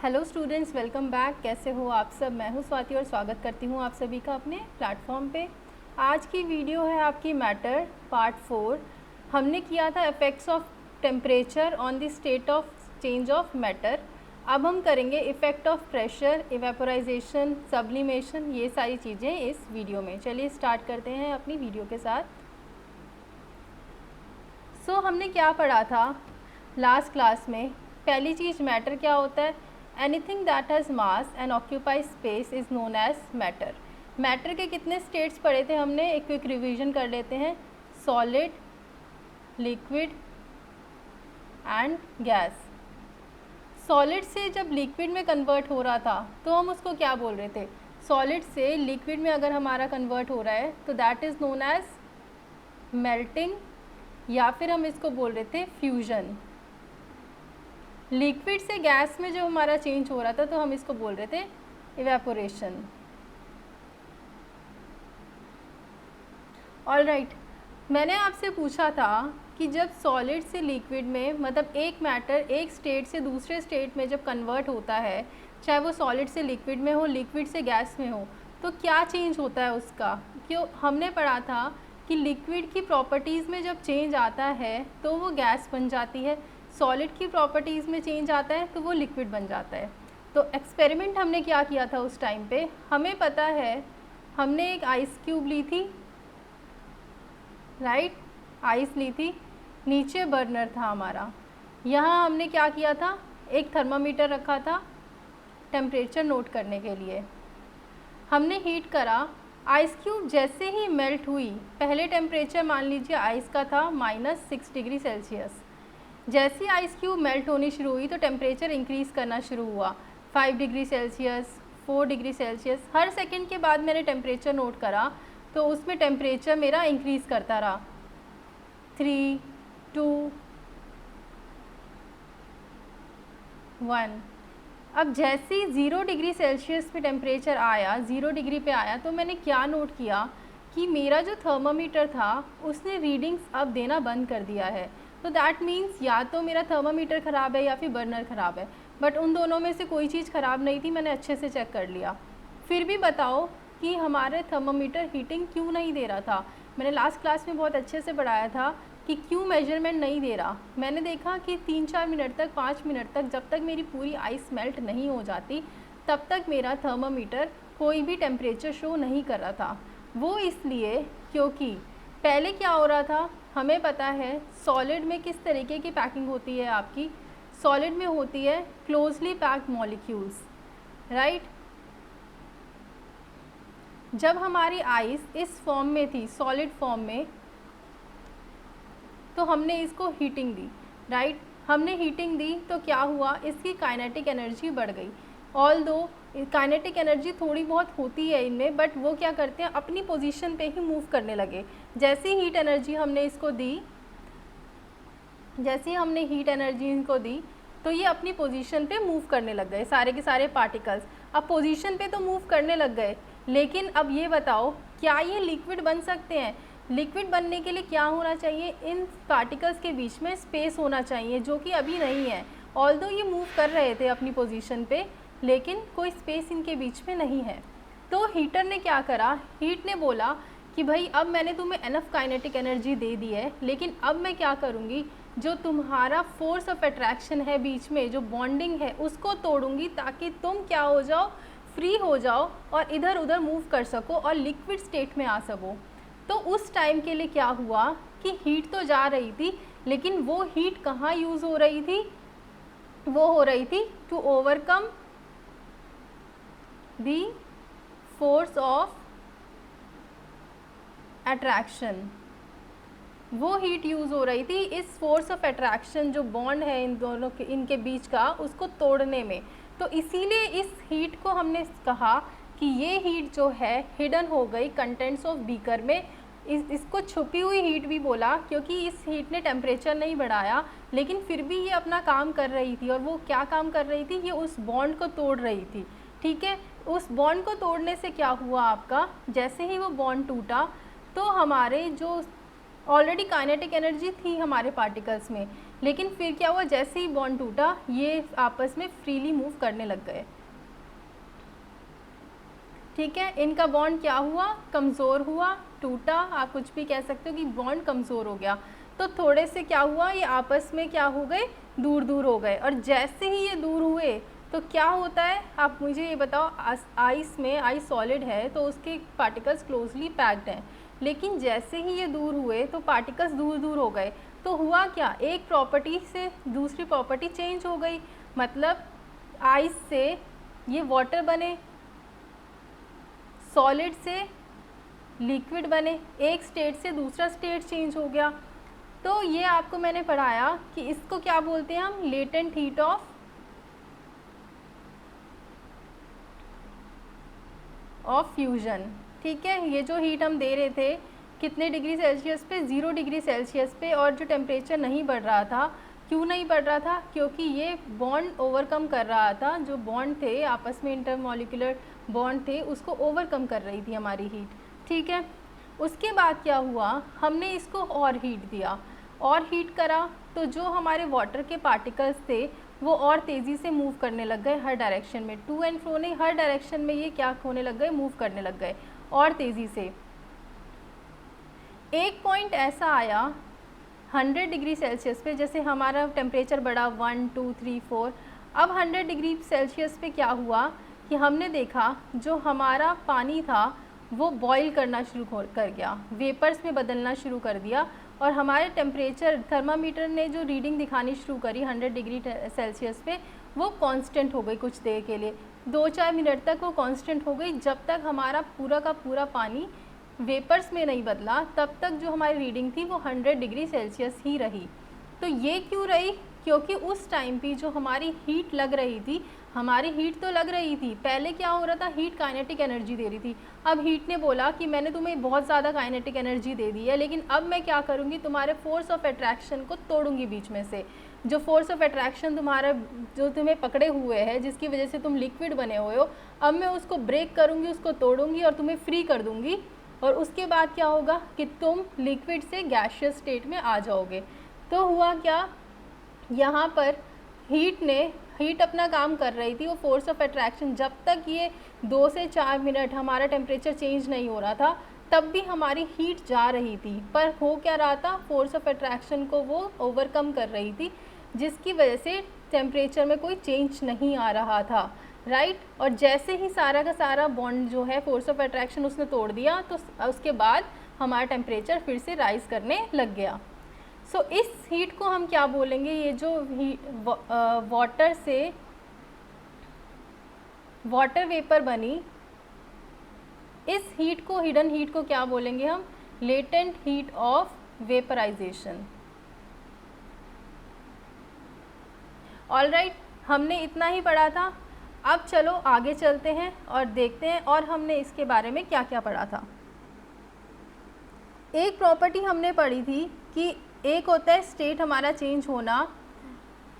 Hello students, welcome back. कैसे हो आप सब? मैं हूं स्वाति और स्वागत करती हूं आप सभी का अपने प्लेटफॉर्म पे। आज की वीडियो है आपकी मैटर पार्ट 4। हमने किया था effects of temperature on the state of change of matter. अब हम करेंगे इफ़ेक्ट ऑफ प्रेशर, इवेपोराइजेशन, सब्लिमेशन, ये सारी चीज़ें इस वीडियो में। चलिए स्टार्ट करते हैं अपनी वीडियो के साथ। हमने क्या पढ़ा था लास्ट क्लास में? पहली चीज़, मैटर क्या होता है? Anything that has mass and occupy space is known as matter. Matter के कितने स्टेट्स पढ़े थे हमने? एक क्विक रिवीजन कर लेते हैं। Solid, liquid and gas. Solid से जब लिक्विड में कन्वर्ट हो रहा था तो हम उसको क्या बोल रहे थे? सॉलिड से लिक्विड में अगर हमारा कन्वर्ट हो रहा है तो that is known as melting, या फिर हम इसको बोल रहे थे फ्यूजन। लिक्विड से गैस में जो हमारा चेंज हो रहा था तो हम इसको बोल रहे थे इवेपोरेशन। ऑलराइट, मैंने आपसे पूछा था कि जब सॉलिड से लिक्विड में, मतलब एक मैटर एक स्टेट से दूसरे स्टेट में जब कन्वर्ट होता है, चाहे वो सॉलिड से लिक्विड में हो, लिक्विड से गैस में हो, तो क्या चेंज होता है उसका? क्यों हमने पढ़ा था कि लिक्विड की प्रॉपर्टीज़ में जब चेंज आता है तो वो गैस बन जाती है, सॉलिड की प्रॉपर्टीज़ में चेंज आता है तो वो लिक्विड बन जाता है। तो एक्सपेरिमेंट हमने क्या किया था उस टाइम पे? हमें पता है, हमने एक आइस क्यूब ली थी, राइट, आइस ली थी, नीचे बर्नर था हमारा। यहाँ हमने क्या किया था? एक थर्मामीटर रखा था टेम्परेचर नोट करने के लिए। हमने हीट करा, आइस क्यूब जैसे ही मेल्ट हुई, पहले टेम्परेचर मान लीजिए आइस का था -6 डिग्री सेल्सियस। जैसे आइस क्यूब मेल्ट होनी शुरू हुई तो टेम्परेचर इंक्रीज़ करना शुरू हुआ, 5 डिग्री सेल्सियस, 4 डिग्री सेल्सियस। हर सेकंड के बाद मैंने टेम्परेचर नोट करा तो उसमें टेम्परेचर मेरा इंक्रीज़ करता रहा। 3, 2, 1। अब जैसे ही 0 डिग्री सेल्सियस पे टेम्परेचर आया, 0 डिग्री पे आया, तो मैंने क्या नोट किया कि मेरा जो थर्मामीटर था उसने रीडिंग्स अब देना बंद कर दिया है। तो दैट मीन्स या तो मेरा थर्मामीटर ख़राब है या फिर बर्नर ख़राब है, बट उन दोनों में से कोई चीज़ ख़राब नहीं थी, मैंने अच्छे से चेक कर लिया। फिर भी बताओ कि हमारे थर्मामीटर हीटिंग क्यों नहीं दे रहा था? मैंने लास्ट क्लास में बहुत अच्छे से पढ़ाया था कि क्यों मेजरमेंट नहीं दे रहा। मैंने देखा कि 3-4 मिनट तक, 5 मिनट तक, जब तक मेरी पूरी आइस मेल्ट नहीं हो जाती तब तक मेरा थर्मामीटर कोई भी टेम्परेचर शो नहीं कर रहा था। वो इसलिए क्योंकि पहले क्या हो रहा था, हमें पता है सॉलिड में किस तरीके की पैकिंग होती है आपकी। सॉलिड में होती है क्लोजली पैक्ड मॉलिक्यूल्स, राइट। जब हमारी आइस इस फॉर्म में थी, सॉलिड फॉर्म में, तो हमने इसको हीटिंग दी, राइट। हमने हीटिंग दी तो क्या हुआ? इसकी काइनेटिक एनर्जी बढ़ गई। ऑल्दो काइनेटिक एनर्जी थोड़ी बहुत होती है इनमें, बट वो क्या करते हैं, अपनी पोजीशन पे ही मूव करने लगे। जैसे ही हीट एनर्जी हमने इसको दी, जैसे ही हमने हीट एनर्जी इनको दी तो ये अपनी पोजीशन पे मूव करने लग गए, सारे के सारे पार्टिकल्स। अब पोजीशन पे तो मूव करने लग गए, लेकिन अब ये बताओ क्या ये लिक्विड बन सकते हैं? लिक्विड बनने के लिए क्या होना चाहिए? इन पार्टिकल्स के बीच में स्पेस होना चाहिए, जो कि अभी नहीं है। ऑल्दो ये मूव कर रहे थे अपनी पोजीशन पे, लेकिन कोई स्पेस इनके बीच में नहीं है। तो हीटर ने क्या करा? हीट ने बोला कि भाई अब मैंने तुम्हें एनफ काइनेटिक एनर्जी दे दी है, लेकिन अब मैं क्या करूँगी, जो तुम्हारा फोर्स ऑफ अट्रैक्शन है बीच में, जो बॉन्डिंग है, उसको तोड़ूंगी, ताकि तुम क्या हो जाओ, फ्री हो जाओ और इधर उधर मूव कर सको और लिक्विड स्टेट में आ सको। तो उस टाइम के लिए क्या हुआ कि हीट तो जा रही थी, लेकिन वो हीट कहाँ यूज़ हो रही थी? वो हो रही थी to overcome the force of attraction. वो हीट यूज़ हो रही थी इस फोर्स ऑफ अट्रैक्शन, जो बॉन्ड है इन दोनों के, इनके बीच का, उसको तोड़ने में। तो इसीलिए इस हीट को हमने कहा कि ये हीट जो है हिडन हो गई कंटेंट्स ऑफ बीकर में। इसको छुपी हुई हीट भी बोला, क्योंकि इस हीट ने टेम्परेचर नहीं बढ़ाया, लेकिन फिर भी ये अपना काम कर रही थी। और वो क्या काम कर रही थी? ये उस बॉन्ड को तोड़ रही थी, ठीक है। उस बॉन्ड को तोड़ने से क्या हुआ आपका? जैसे ही वो बॉन्ड टूटा तो हमारे जो ऑलरेडी काइनेटिक एनर्जी थी हमारे पार्टिकल्स में, लेकिन फिर क्या हुआ, जैसे ही बॉन्ड टूटा ये आपस में फ्रीली मूव करने लग गए। ठीक है, इनका बॉन्ड क्या हुआ, कमज़ोर हुआ, टूटा, आप कुछ भी कह सकते हो कि बॉन्ड कमज़ोर हो गया। तो थोड़े से क्या हुआ, ये आपस में क्या हो गए, दूर दूर हो गए। और जैसे ही ये दूर हुए तो क्या होता है, आप मुझे ये बताओ, आइस में, आइस सॉलिड है तो उसके पार्टिकल्स क्लोजली पैक्ड हैं, लेकिन जैसे ही ये दूर हुए तो पार्टिकल्स दूर दूर हो गए। तो हुआ क्या, एक प्रॉपर्टी से दूसरी प्रॉपर्टी चेंज हो गई, मतलब आइस से ये वाटर बने, सॉलिड से लिक्विड बने, एक स्टेट से दूसरा स्टेट चेंज हो गया। तो ये आपको मैंने पढ़ाया कि इसको क्या बोलते हैं हम, लेटेंट हीट ऑफ फ्यूजन। ठीक है, ये जो हीट हम दे रहे थे कितने डिग्री सेल्सियस पे, 0 डिग्री सेल्सियस पे, और जो टेम्परेचर नहीं बढ़ रहा था, क्यों नहीं बढ़ रहा था, क्योंकि ये बॉन्ड ओवरकम कर रहा था, जो बॉन्ड थे आपस में इंटरमॉलिक्यूलर बॉन्ड थे उसको ओवरकम कर रही थी हमारी हीट। ठीक है, उसके बाद क्या हुआ, हमने इसको और हीट दिया, और हीट करा तो जो हमारे वाटर के पार्टिकल्स थे वो और तेज़ी से मूव करने लग गए हर डायरेक्शन में, टू एंड फ्रो नहीं, हर डायरेक्शन में ये क्या होने लग गए, मूव करने लग गए और तेज़ी से। एक पॉइंट ऐसा आया 100 डिग्री सेल्सियस पे, जैसे हमारा टेम्परेचर बढ़ा 1 2 3 4, अब 100 डिग्री सेल्सियस पे क्या हुआ कि हमने देखा जो हमारा पानी था वो बॉईल करना शुरू कर गया, वेपर्स में बदलना शुरू कर दिया, और हमारे टेम्परेचर थर्मामीटर ने जो रीडिंग दिखानी शुरू करी 100 डिग्री सेल्सियस पे वो कांस्टेंट हो गई कुछ देर के लिए, 2-4 मिनट तक वो कांस्टेंट हो गई, जब तक हमारा पूरा का पूरा पानी वेपर्स में नहीं बदला तब तक जो हमारी रीडिंग थी वो 100 डिग्री सेल्सियस ही रही। तो ये क्यों रही, क्योंकि उस टाइम पे जो हमारी हीट लग रही थी, हमारी हीट तो लग रही थी, पहले क्या हो रहा था, हीट काइनेटिक एनर्जी दे रही थी। अब हीट ने बोला कि मैंने तुम्हें बहुत ज़्यादा काइनेटिक एनर्जी दे दी है, लेकिन अब मैं क्या करूँगी, तुम्हारे फोर्स ऑफ अट्रैक्शन को तोड़ूंगी बीच में से। जो फोर्स ऑफ अट्रैक्शन तुम्हारा जो तुम्हें पकड़े हुए है, जिसकी वजह से तुम लिक्विड बने हुए हो, अब मैं उसको ब्रेक करूँगी, उसको तोड़ूंगी और तुम्हें फ्री कर दूँगी, और उसके बाद क्या होगा कि तुम लिक्विड से गैसियस स्टेट में आ जाओगे। तो हुआ क्या, यहाँ पर हीट अपना काम कर रही थी, वो फोर्स ऑफ अट्रैक्शन, जब तक ये 2 से 4 मिनट हमारा टेम्परेचर चेंज नहीं हो रहा था तब भी हमारी हीट जा रही थी, पर हो क्या रहा था, फोर्स ऑफ अट्रैक्शन को वो ओवरकम कर रही थी, जिसकी वजह से टेम्परेचर में कोई चेंज नहीं आ रहा था, राइट। और जैसे ही सारा का सारा बॉन्ड जो है फोर्स ऑफ अट्रैक्शन उसने तोड़ दिया, तो उसके बाद हमारा टेम्परेचर फिर से राइज करने लग गया। सो इस हीट को हम क्या बोलेंगे, ये जो वाटर से वाटर वेपर बनी, इस हीट को, हिडन हीट को क्या बोलेंगे हम, latent heat of vaporization. Alright, हमने इतना ही पढ़ा था। अब चलो आगे चलते हैं और देखते हैं और हमने इसके बारे में क्या क्या पढ़ा था। एक प्रॉपर्टी हमने पढ़ी थी कि एक होता है स्टेट हमारा चेंज होना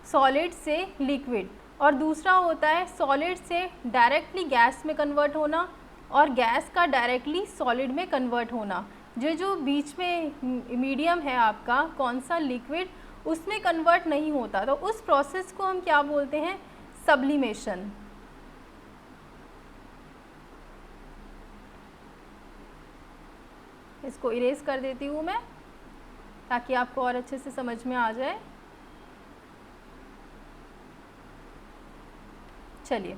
सॉलिड से लिक्विड, और दूसरा होता है सॉलिड से डायरेक्टली गैस में कन्वर्ट होना और गैस का डायरेक्टली सॉलिड में कन्वर्ट होना। जो बीच में मीडियम है आपका, कौन सा, लिक्विड, उसमें कन्वर्ट नहीं होता, तो उस प्रोसेस को हम क्या बोलते हैं, सब्लिमेशन। इसको इरेज कर देती हूँ मैं ताकि आपको और अच्छे से समझ में आ जाए। चलिए,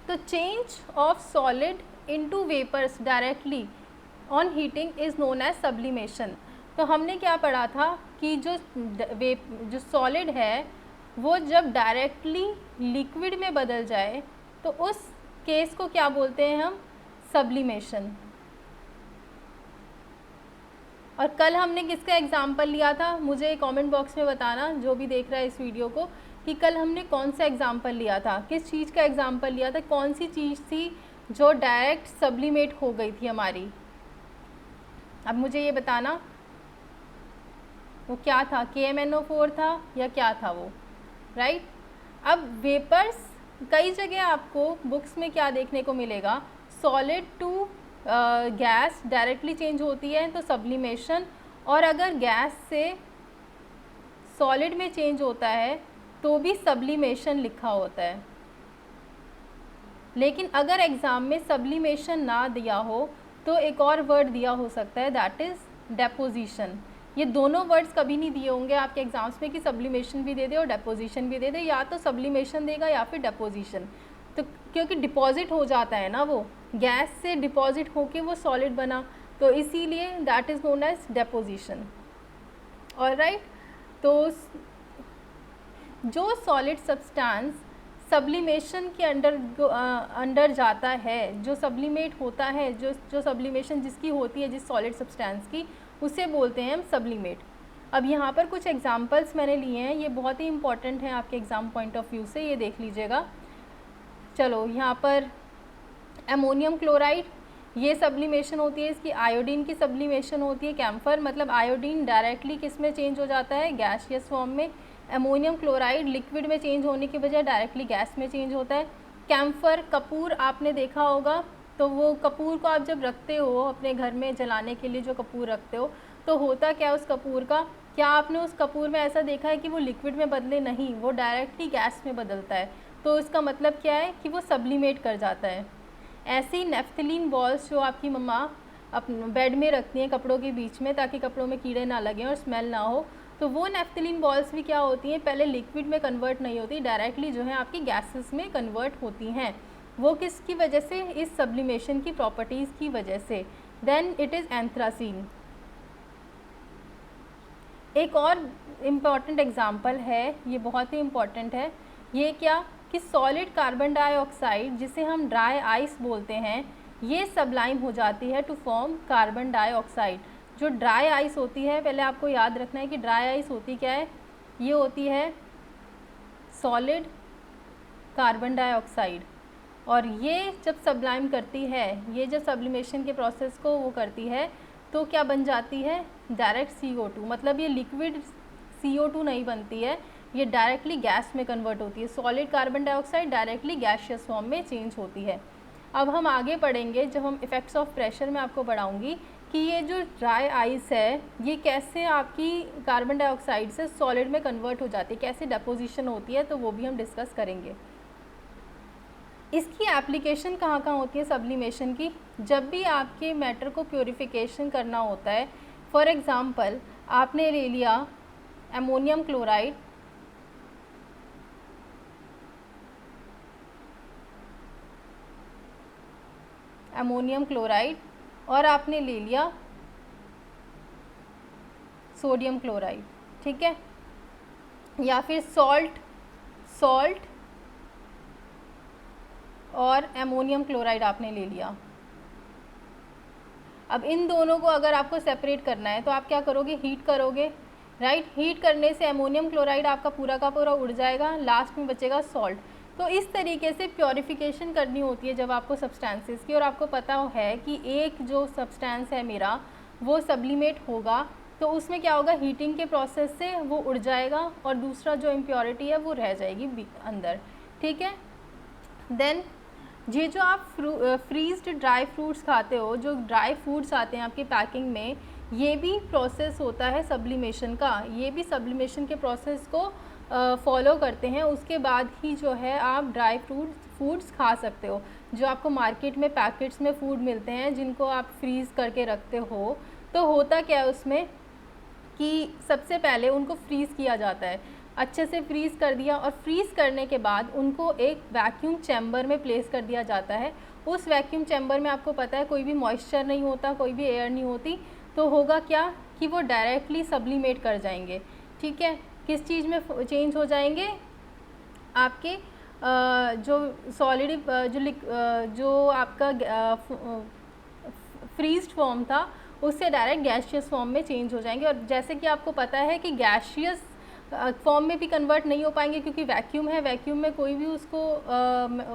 तो change of solid into vapours directly on heating is known as sublimation. तो हमने क्या पढ़ा था कि जो सॉलिड है वो जब डायरेक्टली लिक्विड में बदल जाए तो उस केस को क्या बोलते हैं हम, सब्लिमेशन। और कल हमने किसका एग्जाम्पल लिया था, मुझे कमेंट बॉक्स में बताना जो भी देख रहा है इस वीडियो को, कि कल हमने कौन सा एग्जाम्पल लिया था, किस चीज़ का एग्जाम्पल लिया था, कौन सी चीज़ थी जो डायरेक्ट सब्लिमेट हो गई थी हमारी। अब मुझे ये बताना वो क्या था, KMnO4 था या क्या था वो, राइट। अब वेपर्स कई जगह आपको बुक्स में क्या देखने को मिलेगा, solid to gas directly change होती है तो सब्लिमेशन, और अगर गैस से सॉलिड में चेंज होता है तो भी सब्लिमेशन लिखा होता है। लेकिन अगर एग्ज़ाम में सब्लिमेशन ना दिया हो तो एक और वर्ड दिया हो सकता है, दैट इज़ डेपोजिशन। ये दोनों वर्ड्स कभी नहीं दिए होंगे आपके एग्ज़ाम्स में कि सब्लिमेशन भी दे दे और डेपोजिशन भी दे दे, या तो सब्लिमेशन देगा या फिर डेपोजिशन। तो क्योंकि डिपॉजिट हो जाता है ना, वो गैस से डिपॉजिट होके वो सॉलिड बना, तो इसीलिए that is known as deposition. Alright, तो जो सॉलिड सब्सटेंस सब्लिमेशन के अंडर जाता है, जो सब्लिमेट होता है, जो सब्लिमेशन जिसकी होती है जिस सॉलिड सब्सटेंस की, उसे बोलते हैं हम सब्लिमेट। अब यहाँ पर कुछ एग्जांपल्स मैंने लिए हैं, ये बहुत ही इंपॉर्टेंट हैं आपके एग्ज़ाम पॉइंट ऑफ व्यू से, ये देख लीजिएगा। चलो यहाँ पर अमोनियम क्लोराइड, ये सब्लिमेशन होती है, इसकी आयोडीन की सब्लिमेशन होती है। कैम्फर मतलब आयोडीन डायरेक्टली किस में चेंज हो जाता है, गैसियस फॉर्म में। अमोनियम क्लोराइड लिक्विड में चेंज होने की बजाय डायरेक्टली गैस में चेंज होता है। कैम्फर, कपूर आपने देखा होगा, तो वो कपूर को आप जब रखते हो अपने घर में जलाने के लिए, जो कपूर रखते हो, तो होता क्या उस कपूर का, क्या आपने उस कपूर में ऐसा देखा है कि वो लिक्विड में बदले? नहीं, वो डायरेक्टली गैस में बदलता है। तो इसका मतलब क्या है कि वो सब्लिमेट कर जाता है। ऐसी नेफ्थलीन बॉल्स जो आपकी मम्मा अपने बेड में रखती हैं कपड़ों के बीच में, ताकि कपड़ों में कीड़े ना लगें और स्मेल ना हो, तो वो नेफ्थलीन बॉल्स भी क्या होती हैं, पहले लिक्विड में कन्वर्ट नहीं होती, डायरेक्टली जो है आपकी गैसेस में कन्वर्ट होती हैं। वो किसकी वजह से? इस सब्लिमेशन की प्रॉपर्टीज़ की वजह से। Then it is anthracene. एक और इम्पॉर्टेंट एग्जाम्पल है, ये बहुत ही इम्पॉर्टेंट है, ये क्या कि सॉलिड कार्बन डाइऑक्साइड, जिसे हम ड्राई आइस बोलते हैं, ये सबलाइम हो जाती है टू फॉर्म कार्बन डाइऑक्साइड। जो ड्राई आइस होती है, पहले आपको याद रखना है कि ड्राई आइस होती क्या है, ये होती है सॉलिड कार्बन डाइऑक्साइड, और ये जब सबलाइम करती है, ये जब सब्लिमेशन के प्रोसेस को वो करती है, तो क्या बन जाती है, डायरेक्ट CO2। मतलब ये लिक्विड CO2 नहीं बनती है, ये डायरेक्टली गैस में कन्वर्ट होती है। Solid carbon dioxide directly gaseous form में चेंज होती है। अब हम आगे पढ़ेंगे, जब हम इफ़ेक्ट्स ऑफ प्रेशर में आपको पढ़ाऊँगी कि ये जो ड्राई आइस है, ये कैसे आपकी कार्बन डाइऑक्साइड से सॉलिड में कन्वर्ट हो जाती है, कैसे डेपोजिशन होती है, तो वो भी हम डिस्कस करेंगे। इसकी एप्लीकेशन कहाँ कहाँ होती है सब्लिमेशन की? जब भी आपके मैटर को प्योरीफिकेशन करना होता है, फॉर एग्ज़ाम्पल आपने ले लिया अमोनियम क्लोराइड, और आपने ले लिया सोडियम क्लोराइड, ठीक है, या फिर सॉल्ट और अमोनियम क्लोराइड आपने ले लिया। अब इन दोनों को अगर आपको सेपरेट करना है तो आप क्या करोगे, हीट करोगे, राइट। हीट करने से अमोनियम क्लोराइड आपका पूरा का पूरा उड़ जाएगा, लास्ट में बचेगा सॉल्ट। तो इस तरीके से प्योरीफिकेशन करनी होती है जब आपको सब्सटेंसेस की, और आपको पता है कि एक जो सब्सटेंस है मेरा वो सब्लिमेट होगा, तो उसमें क्या होगा, हीटिंग के प्रोसेस से वो उड़ जाएगा और दूसरा जो इम्प्योरिटी है वो रह जाएगी अंदर, ठीक है। देन ये जो आप फ्रीज्ड ड्राई फ्रूट्स खाते हो, जो ड्राई फ्रूट्स आते हैं आपकी पैकिंग में, ये भी प्रोसेस होता है सब्लिमेशन का, ये भी सब्लिमेशन के प्रोसेस को फॉलो करते हैं। उसके बाद ही जो है आप ड्राई फूड्स खा सकते हो। जो आपको मार्केट में पैकेट्स में फूड मिलते हैं जिनको आप फ्रीज़ करके रखते हो, तो होता क्या है उसमें कि सबसे पहले उनको फ्रीज़ किया जाता है, अच्छे से फ्रीज़ कर दिया, और फ्रीज़ करने के बाद उनको एक वैक्यूम चैम्बर में प्लेस कर दिया जाता है। उस वैक्यूम चैम्बर में आपको पता है कोई भी मॉइस्चर नहीं होता, कोई भी एयर नहीं होती, तो होगा क्या कि वो डायरेक्टली सब्लिमेट कर जाएंगे, ठीक है। किस चीज़ में चेंज हो जाएंगे, आपके जो सॉलिड जो आपका फ्रीज्ड फॉर्म था उससे डायरेक्ट गैसियस फॉर्म में चेंज हो जाएंगे। और जैसे कि आपको पता है कि गैसियस फॉर्म में भी कन्वर्ट नहीं हो पाएंगे क्योंकि वैक्यूम है, वैक्यूम में कोई भी उसको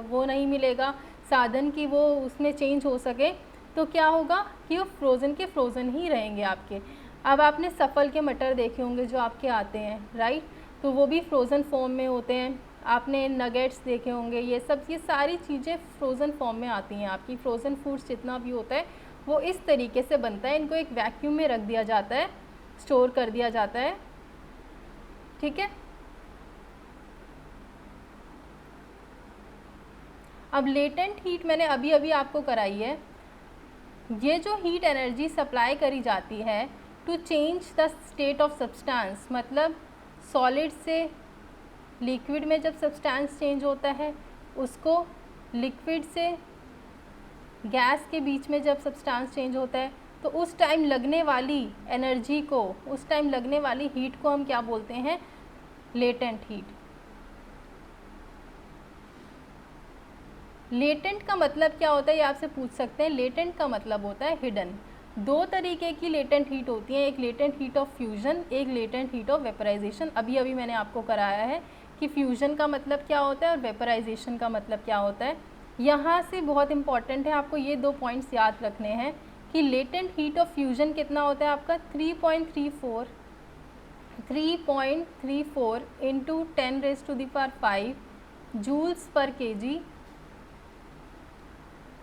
वो नहीं मिलेगा साधन कि वो उसमें चेंज हो सके, तो क्या होगा कि वो फ्रोज़न के फ्रोज़न ही रहेंगे आपके। अब आपने सफल के मटर देखे होंगे जो आपके आते हैं, राइट, तो वो भी फ्रोज़न फॉर्म में होते हैं। आपने नगेट्स देखे होंगे, ये सारी चीज़ें फ्रोज़न फॉर्म में आती हैं आपकी। फ्रोज़न फूड्स जितना भी होता है वो इस तरीके से बनता है, इनको एक वैक्यूम में रख दिया जाता है स्टोर कर दिया जाता है। ठीक है, अब लेटेंट हीट मैंने अभी अभी आपको कराई है। ये जो हीट एनर्जी सप्लाई करी जाती है to change the state of substance, मतलब सॉलिड से लिक्विड में जब सब्सटेंस चेंज होता है, उसको लिक्विड से गैस के बीच में जब सब्सटेंस चेंज होता है, तो उस टाइम लगने वाली एनर्जी को, उस टाइम लगने वाली हीट को हम क्या बोलते हैं? Latent heat. लेटेंट का मतलब क्या होता है ये आपसे पूछ सकते हैं। लेटेंट का मतलब होता है हिडन। दो तरीके की लेटेंट हीट होती है, एक लेटेंट हीट ऑफ फ्यूजन, एक लेटेंट हीट ऑफ वेपराइजेशन। अभी अभी मैंने आपको कराया है कि फ्यूजन का मतलब क्या होता है और वेपराइजेशन का मतलब क्या होता है। यहाँ से बहुत इंपॉर्टेंट है, आपको ये 2 पॉइंट्स याद रखने हैं कि लेटेंट हीट ऑफ फ्यूजन कितना होता है आपका 3.34 into 10⁵ joules per KG,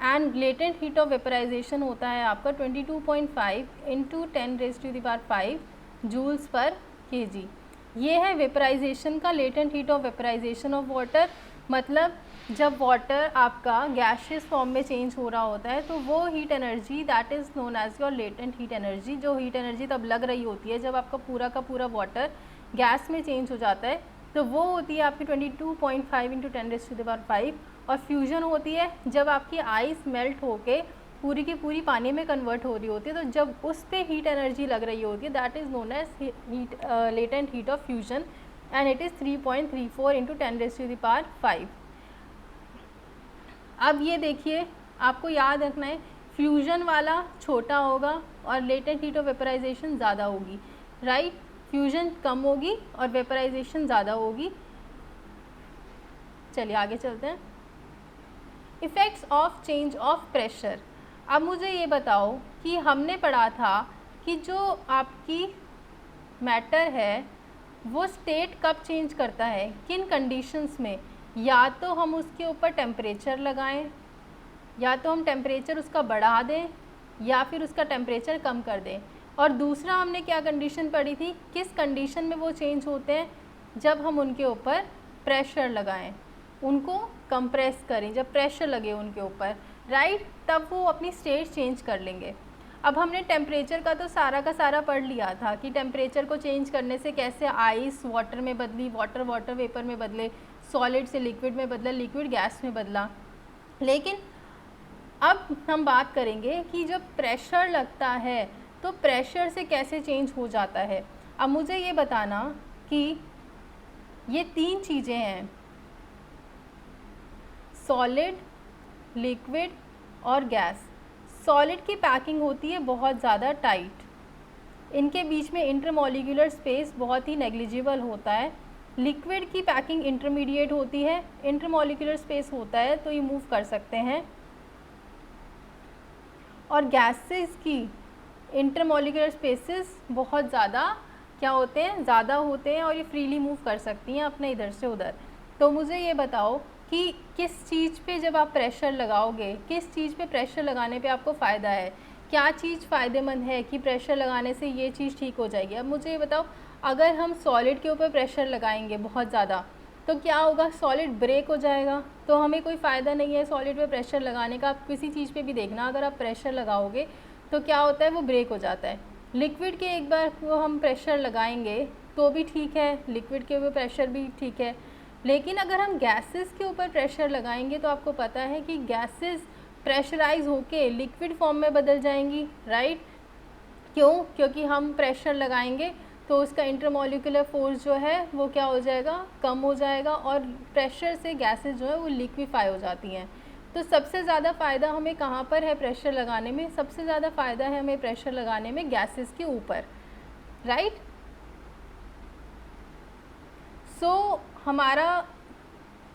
and latent heat of vaporization होता है आपका 22.5 इंटू 10⁵ जूल्स पर केजी। ये है वेपराइजेशन का, latent heat of vaporization of water. मतलब जब वाटर आपका गैसियस फॉर्म में चेंज हो रहा होता है, तो वो heat energy that is known as your latent heat energy. जो हीट एनर्जी तब लग रही होती है जब आपका पूरा का पूरा वाटर गैस में चेंज हो जाता है, तो वो होती है आपकी 22.5 इंटू 10⁵। और फ्यूजन होती है जब आपकी आइस मेल्ट होके पूरी की पूरी पानी में कन्वर्ट हो रही होती है, तो जब उस पर हीट एनर्जी लग रही होती है that is known as latent heat of fusion, and it is 3.34 into 10⁵। अब ये देखिए, आपको याद रखना है फ्यूजन वाला छोटा होगा और लेटेंट हीट ऑफ वेपराइजेशन ज़्यादा होगी, राइट। फ्यूजन कम होगी और वेपराइजेशन ज़्यादा होगी। चलिए आगे चलते हैं। Effects of change of pressure. अब मुझे ये बताओ कि हमने पढ़ा था कि जो आपकी मैटर है वो स्टेट कब चेंज करता है, किन कंडीशंस में। या तो हम उसके ऊपर टेम्परेचर लगाएं, या तो हम टेम्परेचर उसका बढ़ा दें, या फिर उसका टेम्परेचर कम कर दें। और दूसरा हमने क्या कंडीशन पढ़ी थी, किस कंडीशन में वो चेंज होते हैं, जब हम उनके ऊपर प्रेशर लगाएं, उनको कंप्रेस करें, जब प्रेशर लगे उनके ऊपर, राइट, तब वो अपनी स्टेट चेंज कर लेंगे। अब हमने टेम्परेचर का तो सारा का सारा पढ़ लिया था कि टेम्परेचर को चेंज करने से कैसे आइस वाटर में बदली, वाटर वेपर में बदले, सॉलिड से लिक्विड में बदला, लिक्विड गैस में बदला। लेकिन अब हम बात करेंगे कि जब प्रेशर लगता है तो प्रेशर से कैसे चेंज हो जाता है। अब मुझे ये बताना कि ये 3 चीज़ें हैं, सॉलिड, लिक्विड और गैस। सॉलिड की पैकिंग होती है बहुत ज़्यादा टाइट, इनके बीच में इंटरमॉलिक्यूलर स्पेस बहुत ही नेग्लिजिबल होता है। लिक्विड की पैकिंग इंटरमीडिएट होती है, इंटरमॉलिक्यूलर स्पेस होता है तो ये मूव कर सकते हैं। और गैसेस की इंटरमॉलिक्यूलर स्पेसेस बहुत ज़्यादा क्या होते हैं, ज़्यादा होते हैं और ये फ्रीली मूव कर सकती हैं अपने इधर से उधर। तो मुझे ये बताओ कि किस चीज़ पे जब आप प्रेशर लगाओगे, किस चीज़ पे प्रेशर लगाने पे आपको फ़ायदा है, क्या चीज़ फ़ायदेमंद है कि प्रेशर लगाने से ये चीज़ ठीक हो जाएगी। अब मुझे ये बताओ, अगर हम सॉलिड के ऊपर प्रेशर लगाएंगे बहुत ज़्यादा तो क्या होगा, सॉलिड ब्रेक हो जाएगा, तो हमें कोई फ़ायदा नहीं है सॉलिड पे प्रेशर लगाने का। आप किसी चीज़ पे भी देखना, अगर आप प्रेशर लगाओगे तो क्या होता है, वो ब्रेक हो जाता है। लिक्विड के एक बार वो हम प्रेशर लगाएंगे तो भी ठीक है, लिक्विड के ऊपर प्रेशर भी ठीक है। लेकिन अगर हम गैसेस के ऊपर प्रेशर लगाएंगे तो आपको पता है कि गैसेस प्रेशराइज होके लिक्विड फॉर्म में बदल जाएंगी, राइट। क्यों? क्योंकि हम प्रेशर लगाएंगे तो उसका इंटरमॉलिक्यूलर फोर्स जो है वो क्या हो जाएगा, कम हो जाएगा, और प्रेशर से गैसेस जो है वो लिक्विफाई हो जाती हैं। तो सबसे ज़्यादा फ़ायदा हमें कहाँ पर है प्रेशर लगाने में, सबसे ज़्यादा फ़ायदा है हमें प्रेशर लगाने में गैसेस के ऊपर, राइट। सो हमारा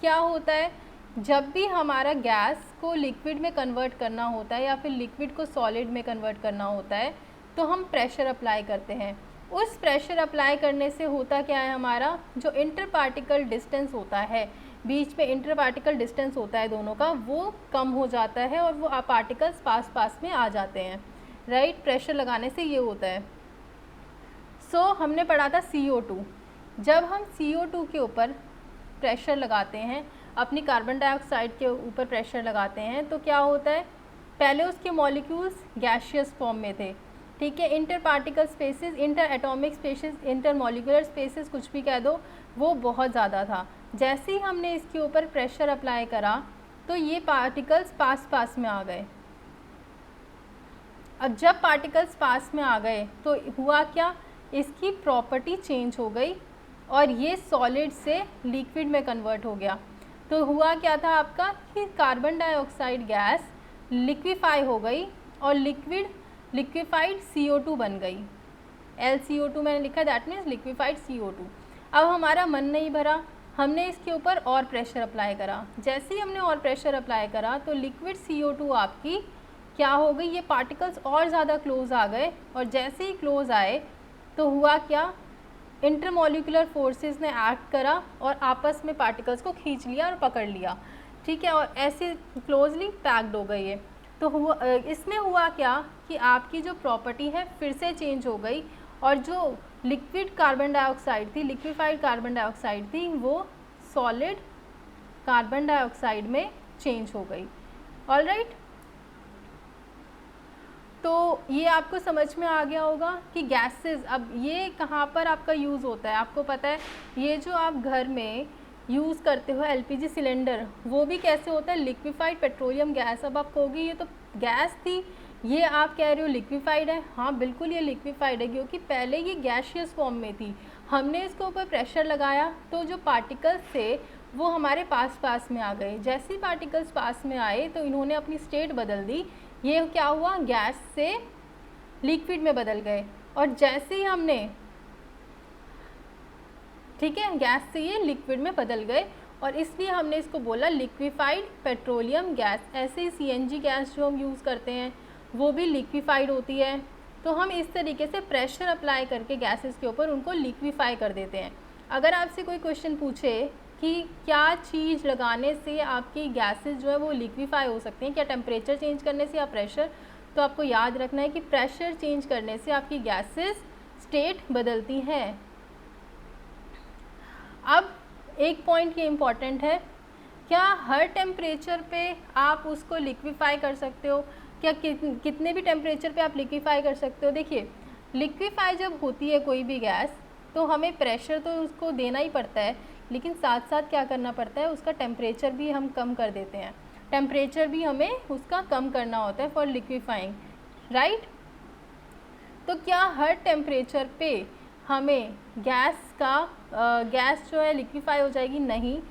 क्या होता है, जब भी हमारा गैस को लिक्विड में कन्वर्ट करना होता है या फिर लिक्विड को सॉलिड में कन्वर्ट करना होता है तो हम प्रेशर अप्लाई करते हैं। उस प्रेशर अप्लाई करने से होता क्या है, हमारा जो इंटर पार्टिकल डिस्टेंस होता है, बीच में इंटर पार्टिकल डिस्टेंस होता है दोनों का, वो कम हो जाता है और वो पार्टिकल्स पास पास में आ जाते हैं, राइट। प्रेशर लगाने से ये होता है। हमने पढ़ा था CO2। जब हम CO2 के ऊपर प्रेशर लगाते हैं, अपनी कार्बन डाइऑक्साइड के ऊपर प्रेशर लगाते हैं, तो क्या होता है, पहले उसके मॉलिक्यूल्स गैशियस फॉर्म में थे, ठीक है, inter particle spaces, inter atomic spaces, inter molecular spaces, कुछ भी कह दो, वो बहुत ज़्यादा था। जैसे ही हमने इसके ऊपर प्रेशर अप्लाई करा तो ये पार्टिकल्स पास पास में आ गए। अब जब पार्टिकल्स पास में आ गए तो हुआ क्या, इसकी प्रॉपर्टी चेंज हो गई और ये सॉलिड से लिक्विड में कन्वर्ट हो गया। तो हुआ क्या था आपका कि कार्बन डाइऑक्साइड गैस लिक्विफाई हो गई और लिक्विफाइड CO2 बन गई। LCO2 मैंने लिखा, दैट मीन्स लिक्विफाइड CO2। अब हमारा मन नहीं भरा, हमने इसके ऊपर और प्रेशर अप्लाई करा। जैसे ही हमने और प्रेशर अप्लाई करा तो लिक्विड CO2 आपकी क्या हो गई, ये पार्टिकल्स और ज़्यादा क्लोज आ गए, और जैसे ही क्लोज आए तो हुआ क्या, इंटरमॉलिकुलर फोर्सेस ने एक्ट करा और आपस में पार्टिकल्स को खींच लिया और पकड़ लिया, ठीक है, और ऐसे क्लोजली पैक्ड हो गई है। तो इसमें हुआ क्या कि आपकी जो प्रॉपर्टी है फिर से चेंज हो गई, और जो लिक्विड कार्बन डाइऑक्साइड थी, लिक्विफाइड कार्बन डाइऑक्साइड थी, वो सॉलिड कार्बन डाइऑक्साइड में चेंज हो गई। ऑलराइट, तो ये आपको समझ में आ गया होगा कि गैसेस, अब ये कहाँ पर आपका यूज़ होता है, आपको पता है, ये जो आप घर में यूज़ करते हो LPG सिलेंडर, वो भी कैसे होता है, लिक्विफाइड पेट्रोलियम गैस। अब आप कहोगे ये तो गैस थी, ये आप कह रहे हो लिक्विफाइड है। हाँ बिल्कुल ये लिक्विफाइड है, क्योंकि पहले ये गैशियस फॉर्म में थी, हमने इसके ऊपर प्रेशर लगाया तो जो पार्टिकल्स थे वो हमारे पास पास में आ गए। जैसे ही पार्टिकल्स पास में आए तो इन्होंने अपनी स्टेट बदल दी, ये क्या हुआ, गैस से लिक्विड में बदल गए। और जैसे ही हमने, ठीक है, गैस से ये लिक्विड में बदल गए, और इसलिए हमने इसको बोला लिक्विफाइड पेट्रोलियम गैस। ऐसे ही CNG गैस जो हम यूज़ करते हैं वो भी लिक्विफाइड होती है। तो हम इस तरीके से प्रेशर अप्लाई करके गैसेस के ऊपर उनको लिक्विफाई कर देते हैं। अगर आपसे कोई क्वेश्चन पूछे कि क्या चीज़ लगाने से आपकी गैसेस जो है वो लिक्विफाई हो सकती हैं, क्या टेम्परेचर चेंज करने से या प्रेशर, तो आपको याद रखना है कि प्रेशर चेंज करने से आपकी गैसेस स्टेट बदलती हैं। अब एक पॉइंट ये इम्पॉर्टेंट है, क्या हर टेम्परेचर पे आप उसको लिक्विफाई कर सकते हो, क्या कितने भी टेम्परेचर पे आप लिक्विफाई कर सकते हो। देखिए, लिक्विफाई जब होती है कोई भी गैस तो हमें प्रेशर तो उसको देना ही पड़ता है, लेकिन साथ साथ क्या करना पड़ता है, उसका टेम्परेचर भी हम कम कर देते हैं, टेम्परेचर भी हमें उसका कम करना होता है फॉर लिक्विफाइंग, राइट। तो क्या हर टेम्परेचर पे हमें गैस जो है लिक्विफाई हो जाएगी, नहीं।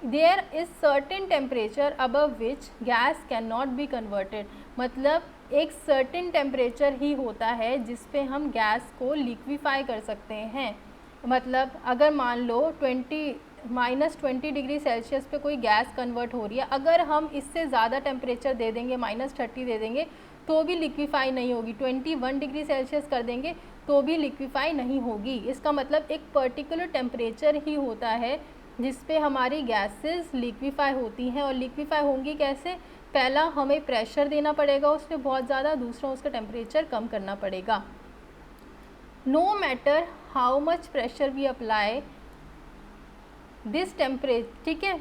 There is certain temperature above which gas can not be converted, मतलब एक सर्टेन टेम्परेचर ही होता है जिस पे हम गैस को लिक्विफाई कर सकते हैं। मतलब अगर मान लो -20 डिग्री सेल्सियस पे कोई गैस कन्वर्ट हो रही है, अगर हम इससे ज़्यादा टेम्परेचर दे देंगे, -30 दे देंगे, तो भी लिक्विफाई नहीं होगी। 21 डिग्री सेल्सियस कर देंगे तो भी लिक्विफाई नहीं होगी। इसका मतलब एक पर्टिकुलर टेम्परेचर ही होता है जिस पे हमारी गैसेस लिक्विफाई होती हैं। और लिक्विफाई होंगी कैसे, पहला हमें प्रेशर देना पड़ेगा उसमें बहुत ज़्यादा, दूसरा उसका टेम्परेचर कम करना पड़ेगा। No matter how much pressure we apply this temperature, ठीक है,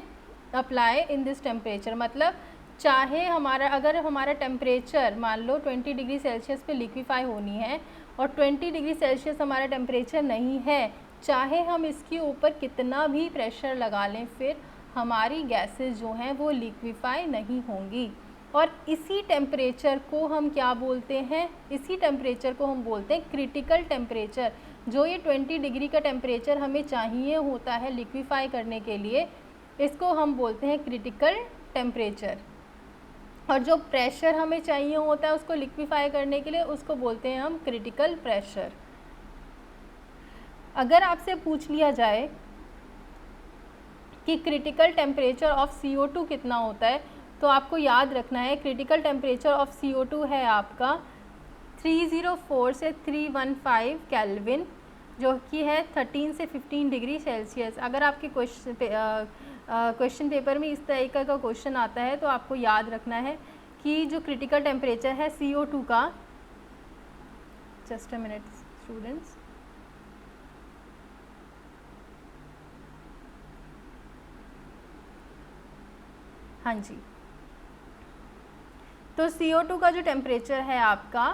अप्लाई इन दिस टेम्परेचर, मतलब चाहे अगर हमारा टेम्परेचर मान लो 20 डिग्री सेल्सियस पे लिक्विफाई होनी है और 20 डिग्री सेल्सियस हमारा टेम्परेचर नहीं है, चाहे हम इसके ऊपर कितना भी प्रेशर लगा लें, फिर हमारी गैसेस जो हैं वो लिक्विफाई नहीं होंगी। और इसी टेम्परेचर को हम क्या बोलते हैं, इसी टेम्परेचर को हम बोलते हैं क्रिटिकल टेम्परेचर। जो ये 20 डिग्री का टेम्परेचर हमें चाहिए होता है लिक्विफाई करने के लिए, इसको हम बोलते हैं क्रिटिकल टेम्परेचर। और जो प्रेशर हमें चाहिए होता है उसको लिक्विफाई करने के लिए, उसको बोलते हैं हम क्रिटिकल प्रेशर। अगर आपसे पूछ लिया जाए कि क्रिटिकल टेम्परेचर ऑफ CO2 कितना होता है, तो आपको याद रखना है क्रिटिकल टेम्परेचर ऑफ CO2 है आपका 304 से 315 केल्विन, जो कि है 13 से 15 डिग्री सेल्सियस। अगर आपके क्वेश्चन पेपर में इस तरीके का क्वेश्चन आता है तो आपको याद रखना है कि जो क्रिटिकल टेम्परेचर है CO2 का, जस्ट अ मिनट स्टूडेंट्स, हाँ जी, तो CO2 का जो टेम्परेचर है आपका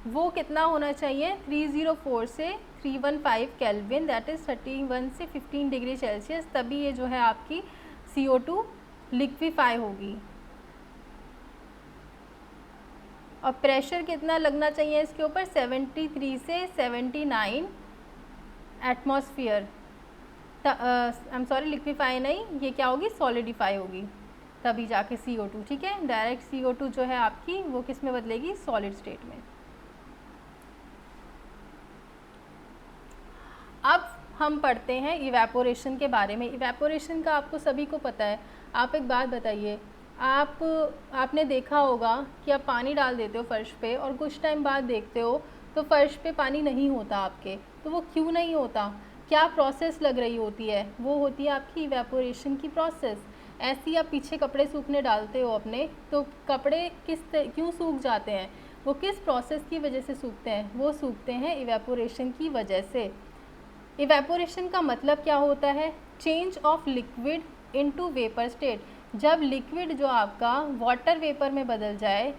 वो कितना होना चाहिए, 304 से 315 केल्विन, दैट इज़ 31 से 15 डिग्री सेल्सियस, तभी ये जो है आपकी CO2 लिक्विफाई होगी। और प्रेशर कितना लगना चाहिए इसके ऊपर, 73 से 79 atmosphere, I am sorry liquefy नहीं, ये क्या होगी, सॉलिडिफाई होगी, तभी जाके CO2, ठीक है। डायरेक्ट CO2 जो है आपकी वो किस में बदलेगी, सॉलिड स्टेट में। अब हम पढ़ते हैं इवेपोरेशन के बारे में। इवेपोरेशन का आपको सभी को पता है। आप एक बात बताइए, आपने देखा होगा कि आप पानी डाल देते हो फर्श पे और कुछ टाइम बाद देखते हो तो फर्श पे पानी नहीं होता आपके, तो वो क्यों नहीं होता, क्या प्रोसेस लग रही होती है, वो होती है आपकी इवेपोरेशन की प्रोसेस। ऐसे ही आप पीछे कपड़े सूखने डालते हो अपने, तो कपड़े क्यों सूख जाते हैं, वो किस प्रोसेस की वजह से सूखते हैं, वो सूखते हैं इवेपोरेशन की वजह से। इवेपोरेशन का मतलब क्या होता है, change of liquid into vapour state. जब लिक्विड जो आपका वाटर वेपर में बदल जाए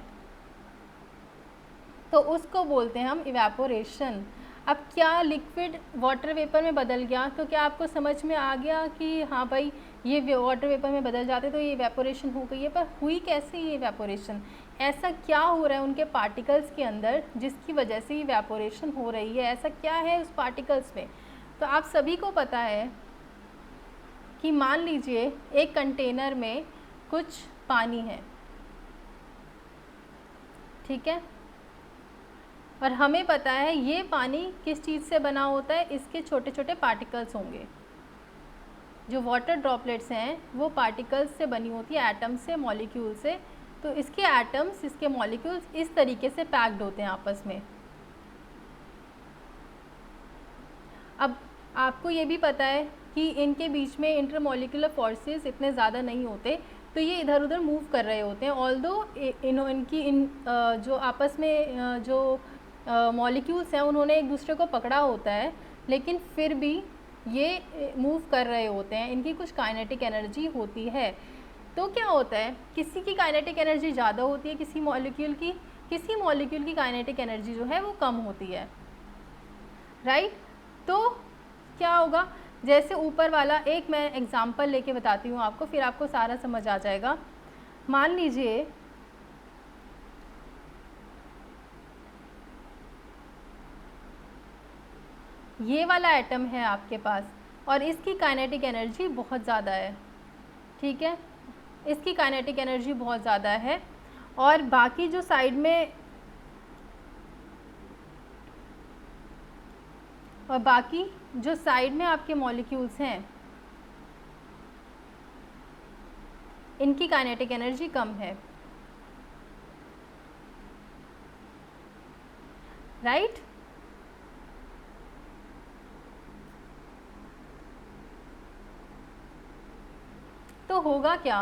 तो उसको बोलते हैं हम इवेपोरेशन। अब क्या लिक्विड वाटर वेपर में बदल गया, तो क्या आपको समझ में आ गया कि हाँ भाई ये वाटर वेपर में बदल जाते तो ये इवेपोरेशन हो गई है, पर हुई कैसे ये इवेपोरेशन, ऐसा क्या हो रहा है उनके पार्टिकल्स के अंदर जिसकी वजह से इवेपोरेशन हो रही है, ऐसा क्या है उस पार्टिकल्स में। तो आप सभी को पता है कि मान लीजिए एक कंटेनर में कुछ पानी है, ठीक है, और हमें पता है ये पानी किस चीज़ से बना होता है, इसके छोटे छोटे पार्टिकल्स होंगे। जो वाटर ड्रॉपलेट्स हैं वो पार्टिकल्स से बनी होती है, एटम से, मॉलिक्यूल से। तो इसके एटम्स, इसके मॉलिक्यूल्स इस तरीके से पैक्ड होते हैं आपस में। अब आपको ये भी पता है कि इनके बीच में इंटरमॉलिक्यूलर फोर्सेस इतने ज़्यादा नहीं होते, तो ये इधर उधर मूव कर रहे होते हैं। ऑल्दो जो आपस में जो मॉलिक्यूल्स हैं उन्होंने एक दूसरे को पकड़ा होता है, लेकिन फिर भी ये मूव कर रहे होते हैं, इनकी कुछ काइनेटिक एनर्जी होती है। तो क्या होता है, किसी की काइनेटिक एनर्जी ज़्यादा होती है, किसी मॉलिक्यूल की काइनेटिक एनर्जी जो है वो कम होती है, राइट। तो क्या होगा, जैसे ऊपर वाला, एक मैं एग्जांपल लेके बताती हूँ आपको, फिर आपको सारा समझ आ जाएगा। मान लीजिए ये वाला एटम है आपके पास और इसकी काइनेटिक एनर्जी बहुत ज़्यादा है, ठीक है, इसकी काइनेटिक एनर्जी बहुत ज़्यादा है, और बाकी जो साइड में आपके मॉलिक्यूल्स हैं इनकी काइनेटिक एनर्जी कम है, राइट। तो होगा क्या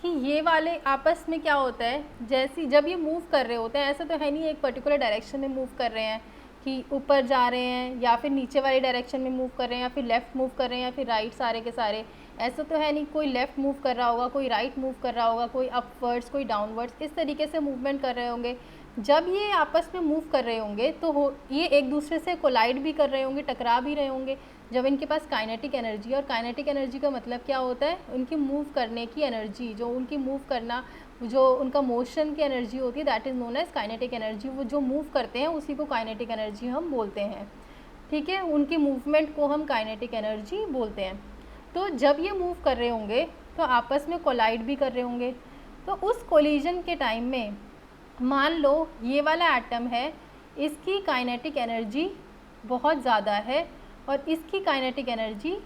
कि ये वाले आपस में क्या होता है, जैसे जब ये मूव कर रहे होते हैं, ऐसा तो है नहीं एक पर्टिकुलर डायरेक्शन में मूव कर रहे हैं कि ऊपर जा रहे हैं या फिर नीचे वाली डायरेक्शन में मूव कर रहे हैं या फिर लेफ़्ट मूव कर रहे हैं या फिर राइट, सारे के सारे ऐसा तो है नहीं। कोई लेफ़्ट मूव कर रहा होगा, कोई राइट मूव कर रहा होगा, कोई अपवर्ड्स, कोई डाउनवर्ड्स, इस तरीके से मूवमेंट कर रहे होंगे। जब ये आपस में मूव कर रहे होंगे तो ये एक दूसरे से कोलाइड भी कर रहे होंगे, टकरा भी रहे होंगे, जब इनके पास काइनेटिक एनर्जी। और काइनेटिक एनर्जी का मतलब क्या होता है, उनकी मूव करने की एनर्जी, जो उनकी मूव करना, जो उनका मोशन की एनर्जी होती है, that is known as kinetic energy. वो जो मूव करते हैं उसी को काइनेटिक एनर्जी हम बोलते हैं, ठीक है, उनकी मूवमेंट को हम काइनेटिक एनर्जी बोलते हैं। तो जब ये मूव कर रहे होंगे तो आपस में कोलाइड भी कर रहे होंगे, तो उस कोलिजन के टाइम में मान लो ये वाला एटम है, इसकी काइनेटिक एनर्जी बहुत ज़्यादा है और इसकी काइनेटिक एनर्जी